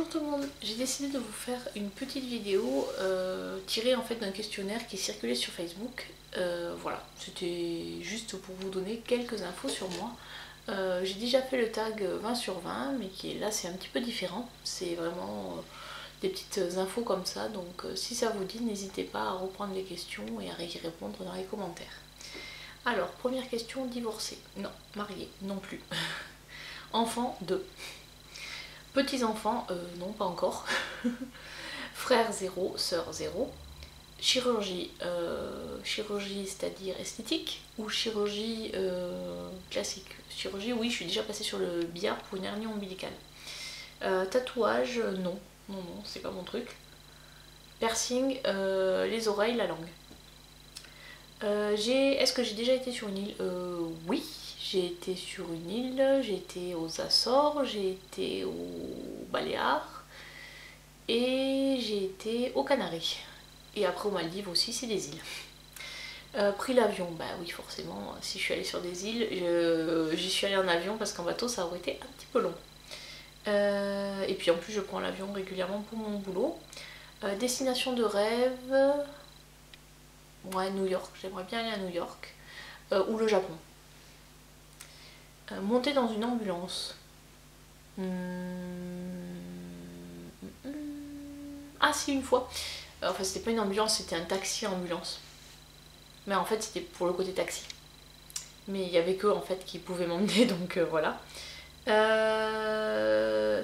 Bonjour tout le monde, j'ai décidé de vous faire une petite vidéo tirée en fait d'un questionnaire qui circulait sur Facebook. Voilà, c'était juste pour vous donner quelques infos sur moi. J'ai déjà fait le tag 20 sur 20, mais qui là c'est un petit peu différent. C'est vraiment des petites infos comme ça, donc si ça vous dit, n'hésitez pas à reprendre les questions et à y répondre dans les commentaires. Alors, première question, divorcé? Non. Marié? Non plus. Enfant? 2. Petits-enfants, non, pas encore. Frère 0, sœur 0. Chirurgie, chirurgie c'est-à-dire esthétique ou chirurgie classique? Chirurgie, oui, je suis déjà passée sur le billard pour une hernie ombilicale. Tatouage, non, non, non, c'est pas mon truc. Piercing, les oreilles, la langue. Est-ce que j'ai déjà été sur une île? Oui, j'ai été sur une île, j'ai été aux Açores, j'ai été aux Baléares et j'ai été aux Canaries. Et après aux Maldives aussi, c'est des îles. Pris l'avion, bah oui forcément, si je suis allée sur des îles, j'y suis allée en avion parce qu'en bateau ça aurait été un petit peu long. Et puis en plus je prends l'avion régulièrement pour mon boulot. Destination de rêve, ouais, New York, j'aimerais bien aller à New York. Ou le Japon. Monter dans une ambulance. Ah si, une fois. Enfin c'était pas une ambulance, c'était un taxi ambulance. Mais en fait c'était pour le côté taxi. Mais il y avait que en fait qui pouvaient m'emmener, donc voilà.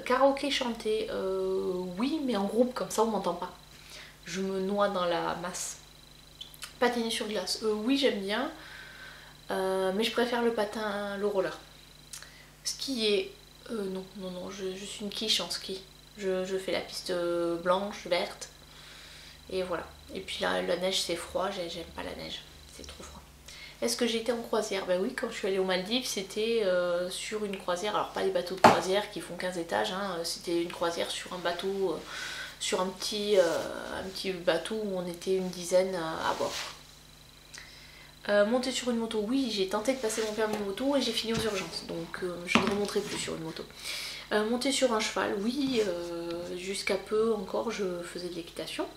Karaoké chanter, oui, mais en groupe, comme ça on m'entend pas. Je me noie dans la masse. Patiner sur glace, oui j'aime bien. Mais je préfère le patin, le roller. Skier, non, non, non, je suis une quiche en ski. Je fais la piste blanche, verte, et voilà. Et puis là, la neige c'est froid, j'aime pas la neige, c'est trop froid. Est-ce que j'ai été en croisière? Ben oui, quand je suis allée aux Maldives, c'était sur une croisière, alors pas les bateaux de croisière qui font 15 étages, hein, c'était une croisière sur un bateau, sur un petit bateau où on était une dizaine à bord. Monter sur une moto, oui, j'ai tenté de passer mon permis moto et j'ai fini aux urgences, donc je ne remonterai plus sur une moto. Monter sur un cheval, oui, jusqu'à peu encore je faisais de l'équitation.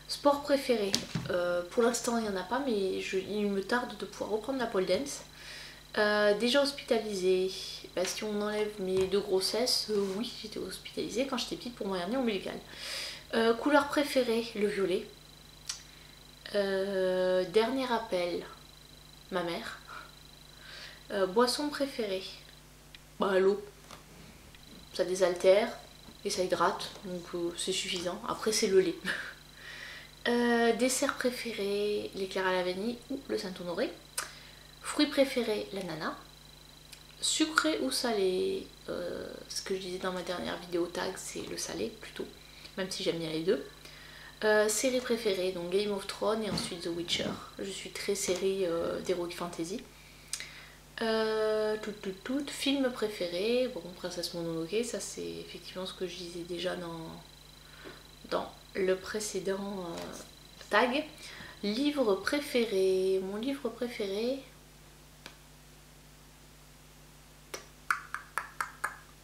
Sport préféré, pour l'instant il n'y en a pas, mais il me tarde de pouvoir reprendre la pole dance. Déjà hospitalisée, bah, si on enlève mes 2 grossesses, oui, j'étais hospitalisée quand j'étais petite pour mon hernie ombilicale. Couleur préférée, le violet. Dernier appel, ma mère. Boisson préférée, bah, l'eau. Ça désaltère et ça hydrate, donc c'est suffisant. Après c'est le lait. Dessert préféré, l'éclair à la vanille ou le Saint-Honoré. Fruit préféré, l'ananas. Sucré ou salé, ce que je disais dans ma dernière vidéo tag, c'est le salé plutôt, même si j'aime bien les deux. Série préférée, donc Game of Thrones et ensuite The Witcher. Je suis très série d'Heroic Fantasy. Film préféré, bon, Princesse Mononoke, ça c'est effectivement ce que je disais déjà dans le précédent tag. Livre préféré, mon livre préféré,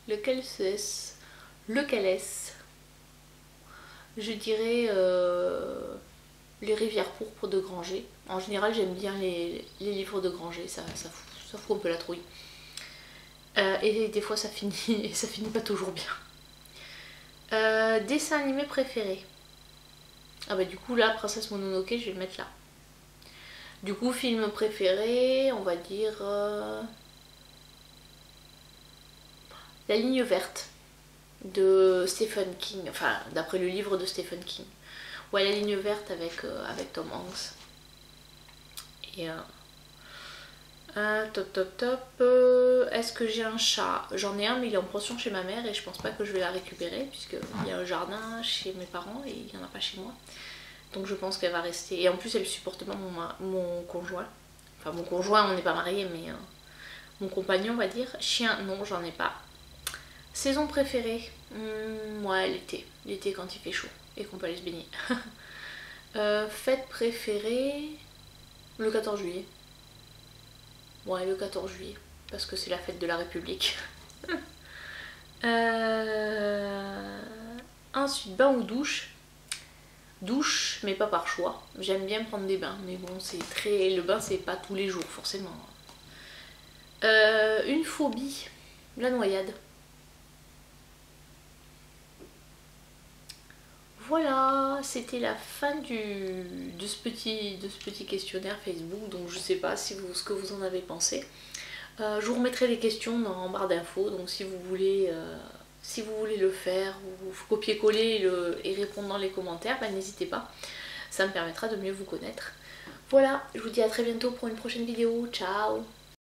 lequel est-ce? Lequel est-ce? Je dirais Les Rivières pourpres de Granger. En général j'aime bien les livres de Granger, ça fout un peu la trouille. Et des fois ça finit pas toujours bien. Dessin animé préféré. Ah bah du coup là, Princesse Mononoke, je vais le mettre là. Du coup, film préféré, on va dire La ligne verte de Stephen King, enfin d'après le livre de Stephen King. Ouais, La ligne verte avec Tom Hanks. Et top. Est-ce que j'ai un chat? J'en ai un, mais il est en pension chez ma mère et je pense pas que je vais la récupérer puisqu'il y a un jardin chez mes parents et il n'y en a pas chez moi. Donc je pense qu'elle va rester. Et en plus, elle supporte pas mon conjoint. Enfin, mon conjoint, on n'est pas mariés, mais mon compagnon, on va dire. Chien, non, j'en ai pas. Saison préférée, ouais, l'été. L'été quand il fait chaud et qu'on peut aller se baigner. Fête préférée, le 14 juillet. Ouais, le 14 juillet, parce que c'est la fête de la République. Ensuite, bain ou douche. Douche, mais pas par choix. J'aime bien prendre des bains, mais bon, le bain, c'est pas tous les jours, forcément. Une phobie, la noyade. Voilà, c'était la fin de ce petit questionnaire Facebook, donc je sais pas ce que vous en avez pensé. Je vous remettrai les questions en barre d'infos, donc si vous voulez le faire ou copier-coller et répondre dans les commentaires, bah, n'hésitez pas, ça me permettra de mieux vous connaître. Voilà, je vous dis à très bientôt pour une prochaine vidéo, ciao!